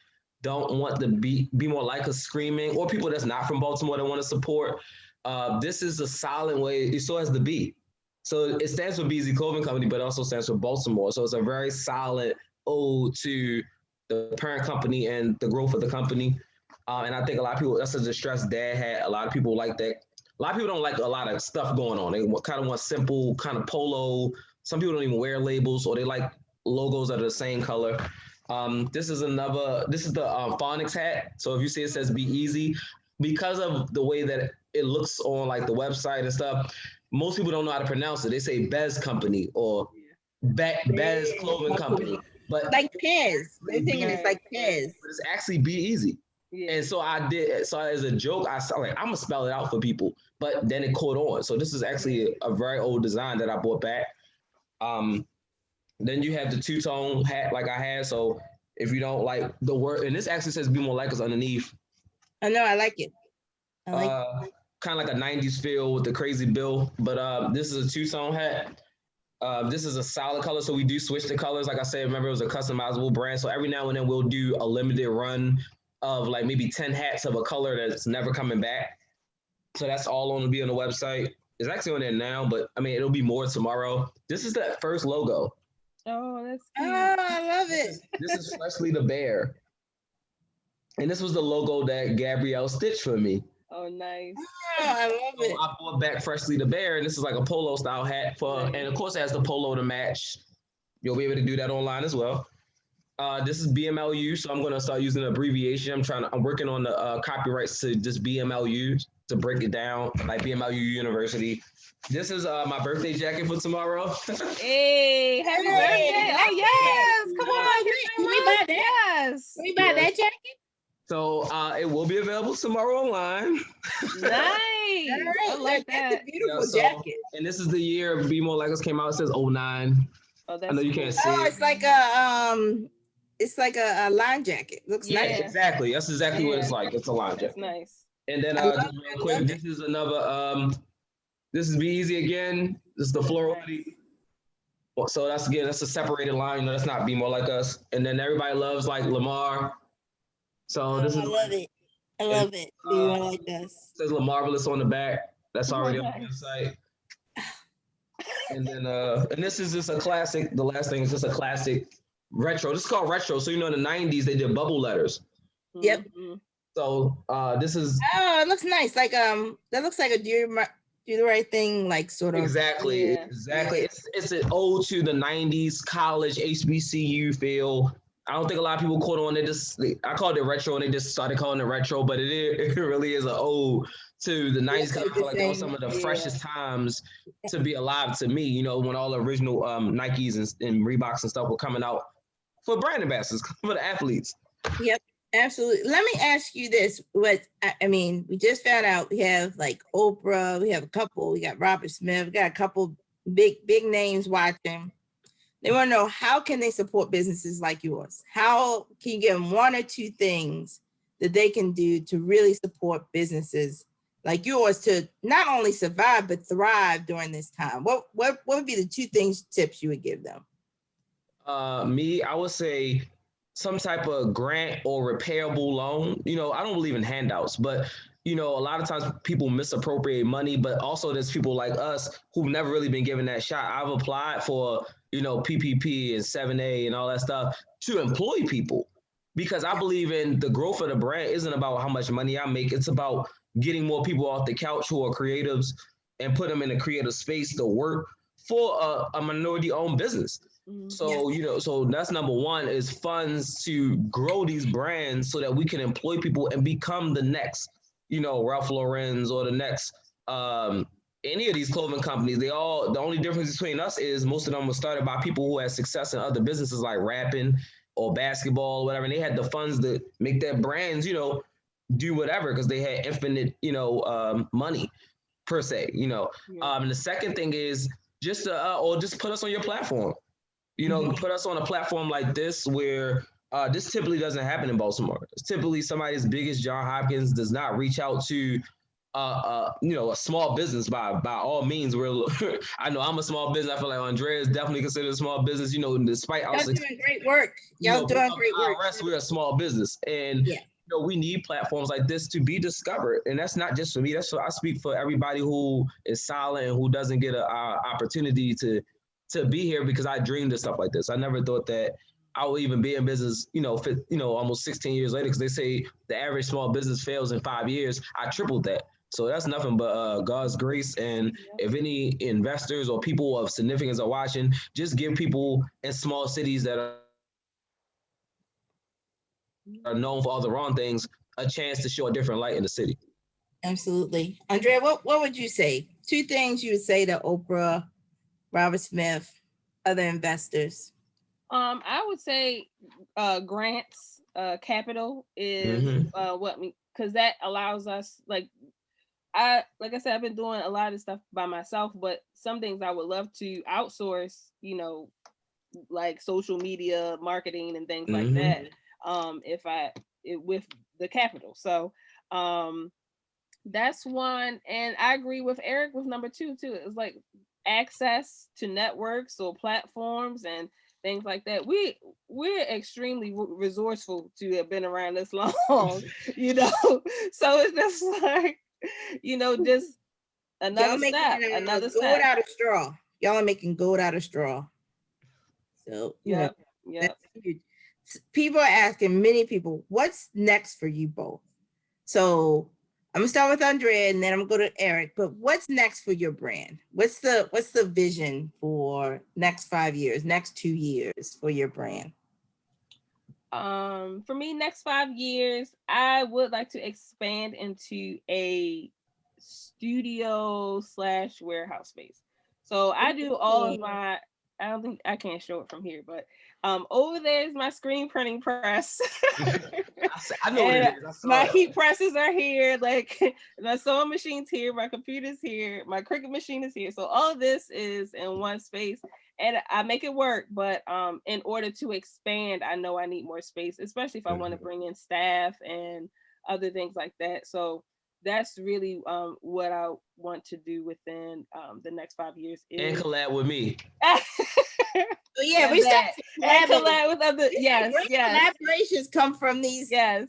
don't want to be more like us screaming, or people that's not from Baltimore that want to support, this is a solid way. It still has the B. So it stands for Be Easy Clothing Company, but also stands for Baltimore. So it's a very solid ode to the parent company and the growth of the company. And I think a lot of people, that's a distressed dad hat. A lot of people like that. A lot of people don't like a lot of stuff going on. They kind of want simple kind of polo. Some people don't even wear labels, or they like logos that are the same color. This is the Phonics hat. So if you see it says Be Easy, because of the way that it looks on like the website and stuff, most people don't know how to pronounce it. They say Bez Company or Bez Clothing Company. But like Pez. They're thinking it's like Pez. But it's actually Be Easy. Yeah. And so as a joke, I said, like, I'm gonna spell it out for people, but then it caught on. So this is actually a very old design that I bought back. Then you have the two-tone hat like I had. So if you don't like the word, and this actually says Be More Like Us underneath. I know, I like it. I like kind of like a 90s feel with the crazy bill, but this is a two-tone hat. This is a solid color, so we do switch the colors. Like I said, remember it was a customizable brand, so every now and then we'll do a limited run of like maybe 10 hats of a color that's never coming back. So that's all on to be on the website. It's actually on there now, but I mean, it'll be more tomorrow. This is that first logo. Oh, that's cute. Oh, I love it. This is Freshly the Bear. And this was the logo that Gabrielle stitched for me. Oh, nice. Oh, I love it. I bought back Freshly the Bear, and this is like a polo style hat and of course it has the polo to match. You'll be able to do that online as well. This is BMLU, so I'm going to start using an abbreviation. I'm working on the copyrights to just BMLU to break it down, like BMLU University. This is my birthday jacket for tomorrow. Hey, happy birthday. Oh, yes. Come on. Can we buy that? Yes. Can we buy that jacket? So it will be available tomorrow online. Nice. I like that. That's a beautiful jacket. And this is the year Be More Like Us came out. It says 09. Oh, that's I know you can't see Oh, it. it's like a line jacket. Looks nice. Exactly. That's exactly what it's like. It's a line jacket. That's nice. And then just real quick, this is another. This is Be Easy again. This is the floral hoodie. So that's a separated line. That's not Be More Like Us. And then everybody loves like Lamar. So this is. I love it. I love it. Be More Like Us. Says LaMarvelous on the back. That's already on the website. And then and this is just a classic. The last thing is just a classic retro. This is called retro. So in the 90s they did bubble letters. Yep. Mm-hmm. So this is. Oh, it looks nice. Like that looks like a do the right thing, like sort of. Exactly. Yeah. Exactly. It's an ode to the 90s college HBCU feel. I don't think a lot of people caught on. I called it retro and they just started calling it retro, but it really is an ode to the 90s. I feel like that was some of the freshest times to be alive to me, when all the original Nikes and Reeboks and stuff were coming out for brand ambassadors, for the athletes. Yep, absolutely. Let me ask you this. We just found out we have like Oprah, we have a couple, we got Robert Smith, we got a couple big names watching. They want to know, how can they support businesses like yours? How can you give them one or two things that they can do to really support businesses like yours to not only survive, but thrive during this time? What would be the two tips you would give them? I would say some type of grant or repairable loan. I don't believe in handouts, but a lot of times people misappropriate money, but also there's people like us who've never really been given that shot. I've applied for, PPP and 7A and all that stuff to employ people, because I believe in the growth of the brand isn't about how much money I make. It's about getting more people off the couch who are creatives and put them in a creative space to work for a minority owned business. So, so that's number one, is funds to grow these brands so that we can employ people and become the next, Ralph Lauren's or the next, any of these clothing companies. The only difference between us is most of them were started by people who had success in other businesses like rapping or basketball or whatever. And they had the funds to make their brands, do whatever, because they had infinite, money per se, And the second thing is just put us on your platform. Put us on a platform like this where this typically doesn't happen in Baltimore. It's typically somebody as big as John Hopkins does not reach out to a small business by all means. I know I'm a small business. I feel like Andrea is definitely considered a small business, despite y'all doing great work. Y'all doing great work. We're a small business, and we need platforms like this to be discovered. And that's not just for me. I speak for everybody who is silent and who doesn't get an opportunity to be here, because I dreamed of stuff like this. I never thought that I would even be in business, almost 16 years later, because they say the average small business fails in 5 years. I tripled that. So that's nothing but God's grace. And if any investors or people of significance are watching, just give people in small cities that are known for all the wrong things a chance to show a different light in the city. Absolutely. Andrea, what would you say? 2 things you would say to Oprah, Robert Smith, other investors? I would say grants, capital is because that allows us, like I said, I've been doing a lot of stuff by myself, but some things I would love to outsource, like social media marketing and things like that. With the capital. So that's one. And I agree with Eric with number 2 too. It's like access to networks or platforms and things like that. We're extremely resourceful to have been around this long, So it's just like, just another step, another step. Gold out of straw. Y'all are making gold out of straw. So, that's huge. People are asking, many people, what's next for you both? So I'm gonna start with Andrea and then I'm gonna go to Eric, but what's next for your brand? What's the vision for next 5 years, next 2 years for your brand? For me, next 5 years, I would like to expand into a studio / warehouse space. So I do all of my, I don't think I can't show it from here, but over there is my screen printing press. I know what it is. My heat presses are here, like my sewing machine's here, my computer's here, my Cricut machine is here. So all of this is in one space, and I make it work. But in order to expand, I know I need more space, especially if I want to bring in staff and other things like that. So that's really what I want to do within the next 5 years. And collab with me. So yeah, we start to collab with other. Yes. Collaborations come from these. Yes.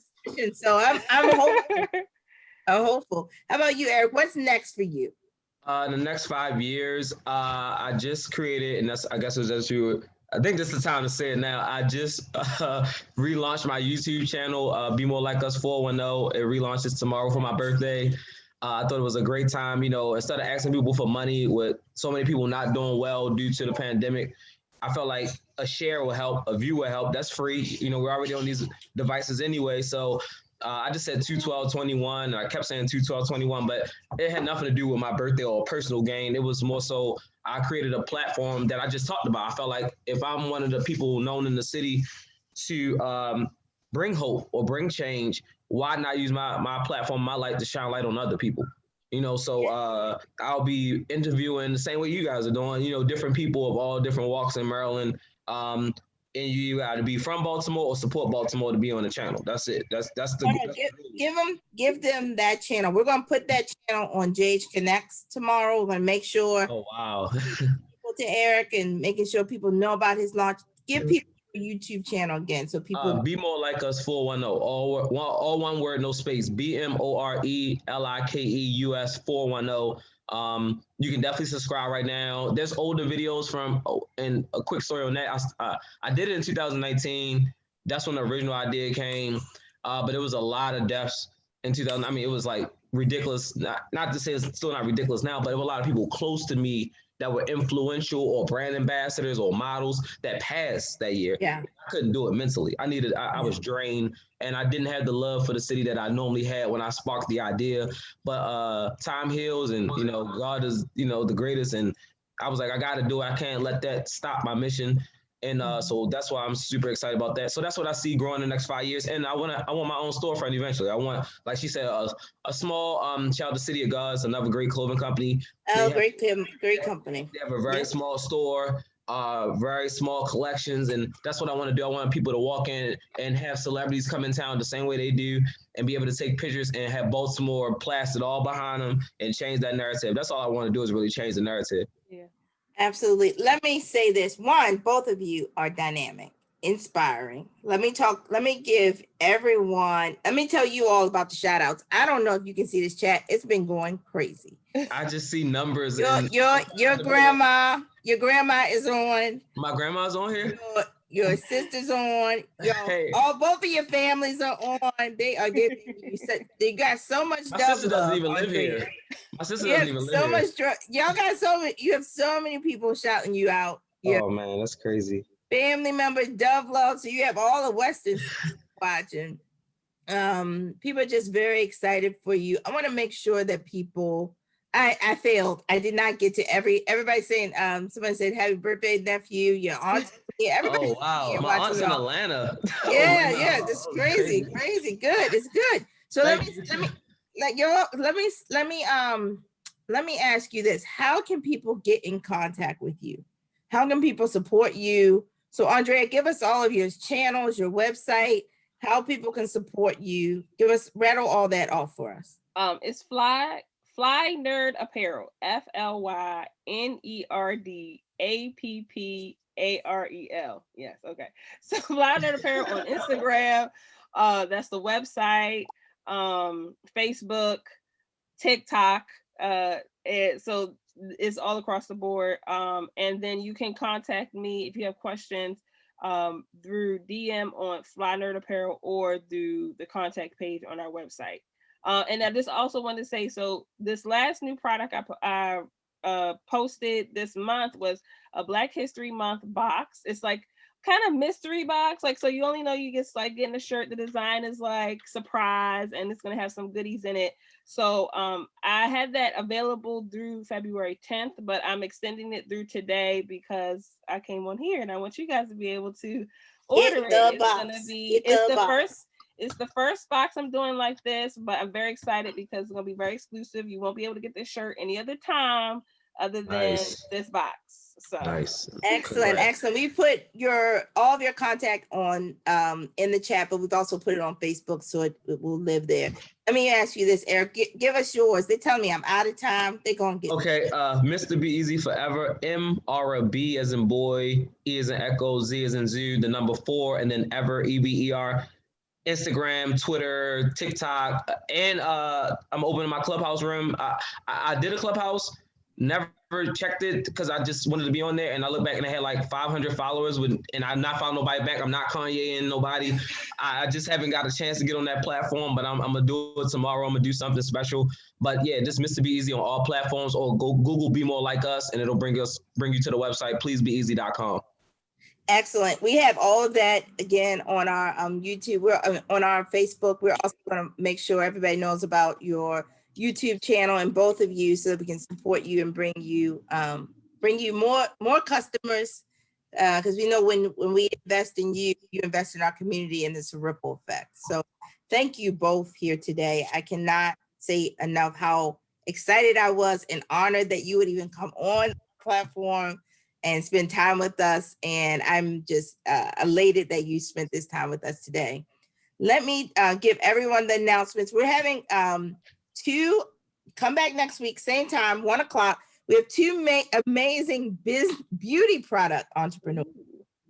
So I'm hopeful. I'm hopeful. How about you, Eric? What's next for you? The next 5 years, I just created, and I guess it was you. I think this is the time to say it now. I just relaunched my YouTube channel, Be More Like Us 410. It relaunches tomorrow for my birthday. I thought it was a great time, instead of asking people for money with so many people not doing well due to the pandemic. I felt like a share will help, a view will help. That's free. We're already on these devices anyway. So I just said 2/12/21. I kept saying 2/12/21, but it had nothing to do with my birthday or personal gain. It was more so I created a platform that I just talked about. I felt like if I'm one of the people known in the city to bring hope or bring change, why not use my platform, my light to shine light on other people? So I'll be interviewing the same way you guys are doing, different people of all different walks in Maryland. And you got to be from Baltimore or support Baltimore to be on the channel. That's it. That's give them that channel. We're gonna put that channel on JH Connects tomorrow. We're gonna make sure. Oh wow. To Eric and making sure people know about his launch. Give people YouTube channel again, so people. Be More Like Us 410. All one word, no space. BMORELIKEUS 410. You can definitely subscribe right now. There's older videos from, and a quick story on that. I did it in 2019. That's when the original idea came. But it was a lot of deaths in 2000. I mean, it was like ridiculous. Not to say it's still not ridiculous now, but there were a lot of people close to me that were influential or brand ambassadors or models that passed that year. Yeah. I couldn't do it mentally. I was drained, and I didn't have the love for the city that I normally had when I sparked the idea. But time heals, and God is the greatest. And I was like, I got to do it. I can't let that stop my mission. And so that's why I'm super excited about that. So that's what I see growing in the next 5 years. And I want my own storefront eventually. I want, like she said, a small shout out to City of Gods, another great clothing company. Great company. They have a very small store, very small collections, and that's what I want to do. I want people to walk in and have celebrities come in town the same way they do, and be able to take pictures and have Baltimore plastered all behind them and change that narrative. That's all I want to do, is really change the narrative. Yeah. Absolutely. Let me say this. One, both of you are dynamic, inspiring. Let me tell you all about the shout outs. I don't know if you can see this chat. It's been going crazy. I just see numbers. Your grandma is on. My grandma's on here. Your sister's on. Both of your families are on. They are giving you. They got so much. My sister doesn't even live here. My sister doesn't even live here. Y'all got so many. You have so many people shouting you out. Oh man, that's crazy. Family members, Dove Love. So you have all the Western watching. People are just very excited for you. I want to make sure that people. I failed. I did not get to everybody saying. Somebody said, "Happy birthday, nephew." Your aunt. Yeah, everybody. Oh wow, my aunt's in Atlanta. Yeah, that's crazy. Good. It's good. So let me ask you this. How can people get in contact with you? How can people support you? So Andrea, give us all of your channels, your website, how people can support you. Rattle all that off for us. It's Fly Nerd Apparel, FlyNerdApparel. Yes, okay. So Fly Nerd Apparel on Instagram. That's the website. Facebook, TikTok. And so it's all across the board. And then you can contact me if you have questions through DM on Fly Nerd Apparel or through the contact page on our website. And I just also want to say, so this last new product I posted this month was a Black History Month box. It's like kind of mystery box, like, so you only know you get like getting a shirt. The design is like surprise, and it's gonna have some goodies in it. So I had that available through February 10th, but I'm extending it through today because I came on here and I want you guys to be able to order it. It's the first box I'm doing like this, but I'm very excited because it's gonna be very exclusive. You won't be able to get this shirt any other time other than this box. So nice. Excellent. We put all of your contact on in the chat, but we've also put it on Facebook, so it will live there. Let me ask you this, Eric. Give us yours. They tell me I'm out of time. They're gonna get Mr. Be Easy Forever. M-R-B as in boy, E as in echo, Z as in zoo, the number 4, and then ever, EVER. Instagram, Twitter, TikTok, and I'm opening my Clubhouse room. I did a Clubhouse, never checked it because I just wanted to be on there, and I look back and I had like 500 followers and I not found nobody back. I'm not Kanye and nobody. I just haven't got a chance to get on that platform, but I'm gonna do it tomorrow. I'm gonna do something special. But yeah, just Mr. Be Easy on all platforms, or go Google Be More Like Us, and it'll bring you to the website, pleasebeeasy.com. Excellent. We have all of that again on our YouTube. We're on our Facebook. We're also going to make sure everybody knows about your YouTube channel and both of you, so that we can support you and bring you more customers. Because we know when we invest in you, you invest in our community, and it's a ripple effect. So thank you both here today. I cannot say enough how excited I was and honored that you would even come on the platform and spend time with us. And I'm just elated that you spent this time with us today. Let me give everyone the announcements. We're having come back next week, same time, 1:00. We have 2 amazing beauty product entrepreneurs.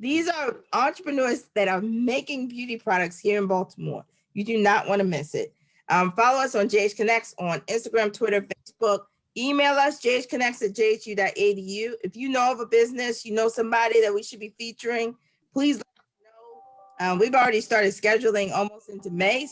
These are entrepreneurs that are making beauty products here in Baltimore. You do not want to miss it. Follow us on JH Connects on Instagram, Twitter, Facebook. Email us, jhconnects@jhu.edu. If you know of a business, you know somebody that we should be featuring, please let us know. We've already started scheduling almost into May,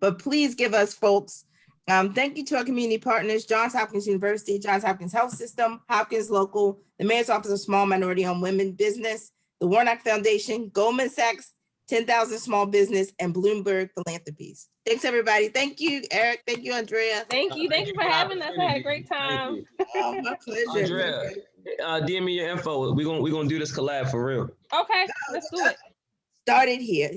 but please give us folks. Thank you to our community partners, Johns Hopkins University, Johns Hopkins Health System, Hopkins Local, the Mayor's Office of Small Minority-Owned Women Business, the Warnock Foundation, Goldman Sachs, 10,000 Small Business, and Bloomberg Philanthropies. Thanks, everybody. Thank you, Eric. Thank you, Andrea. Thank you for having us. I had a great time. Oh, my pleasure. Andrea, DM me your info. We're gonna do this collab for real. Okay, let's do it. Started here.